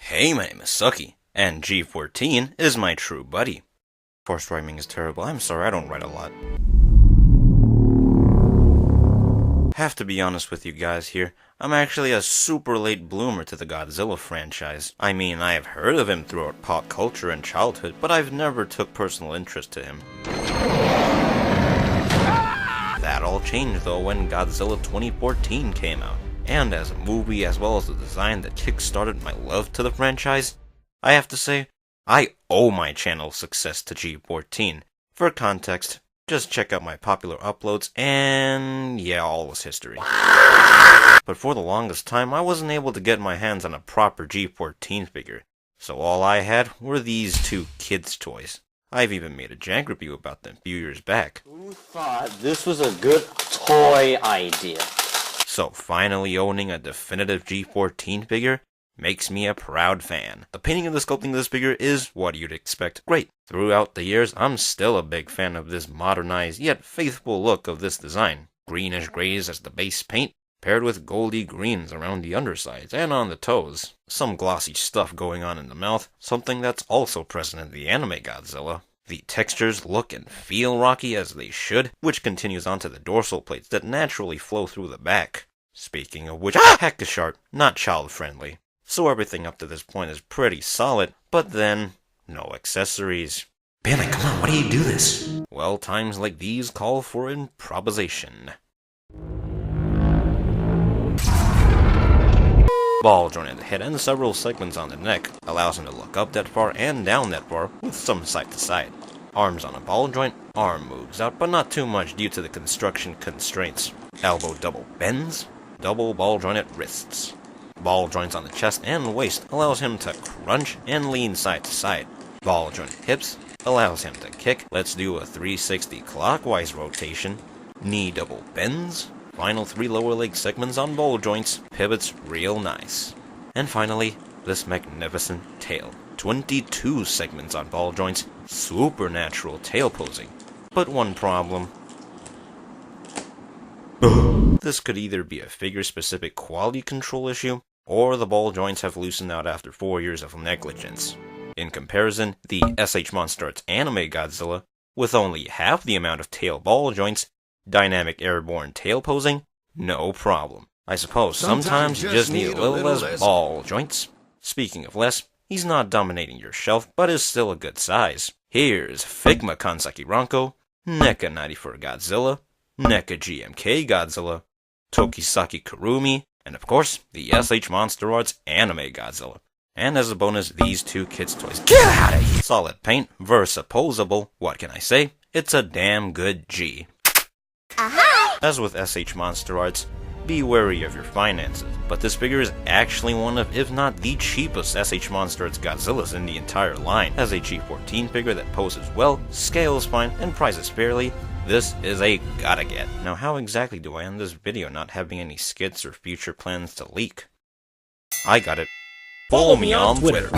Hey, my name is Sucky, and G14 is my true buddy. Forced rhyming is terrible. I'm sorry, I don't write a lot. Have to be honest with you guys here. I'm actually a super late bloomer to the Godzilla franchise. I mean, I have heard of him throughout pop culture and childhood, but I've never took personal interest to him. That all changed though when Godzilla 2014 came out. And as a movie, as well as a design that kick-started my love to the franchise, I have to say, I owe my channel's success to G14. For context, just check out my popular uploads, and yeah, all was history. But for the longest time, I wasn't able to get my hands on a proper G14 figure, so all I had were these two kids' toys. I've even made a Jank review about them a few years back. Who thought this was a good toy idea? So finally owning a definitive G14 figure makes me a proud fan. The painting and the sculpting of this figure is what you'd expect. Great. Throughout the years, I'm still a big fan of this modernized yet faithful look of this design. Greenish grays as the base paint, paired with goldy greens around the undersides and on the toes. Some glossy stuff going on in the mouth, something that's also present in the anime Godzilla. The textures look and feel rocky as they should, which continues onto the dorsal plates that naturally flow through the back. Speaking of which, heck is sharp, not child-friendly. So everything up to this point is pretty solid, but then, no accessories. Billy, come on, why do you do this? Well, times like these call for improvisation. Ball joint at the head and several segments on the neck allows him to look up that far and down that far with some side to side. Arms on a ball joint, arm moves out, but not too much due to the construction constraints. Elbow double bends, double ball joint at wrists. Ball joints on the chest and waist allows him to crunch and lean side to side. Ball joint at hips allows him to kick. Let's do a 360 clockwise rotation. Knee double bends. Final 3 lower leg segments on ball joints, pivots real nice. And finally, this magnificent tail. 22 segments on ball joints, supernatural tail posing. But one problem. This could either be a figure-specific quality control issue, or the ball joints have loosened out after 4 years of negligence. In comparison, the SH MonsterArts anime Godzilla, with only half the amount of tail ball joints, dynamic airborne tail posing, no problem. I suppose sometimes you just need a little less ball joints. Speaking of less, he's not dominating your shelf, but is still a good size. Here's Figma Kansaki Ranko, NECA 94 Godzilla, NECA GMK Godzilla, Tokisaki Kurumi, and of course, the SH MonsterArts anime Godzilla. And as a bonus, these two kids' toys. Get out of here! Solid paint, versa-posable, what can I say? It's a damn good G. As with SH MonsterArts, be wary of your finances, but this figure is actually one of, if not the cheapest SH MonsterArts Godzillas in the entire line. As a G14 figure that poses well, scales fine, and prices fairly, this is a gotta get. Now how exactly do I end this video not having any skits or future plans to leak? I got it. Follow me on Twitter.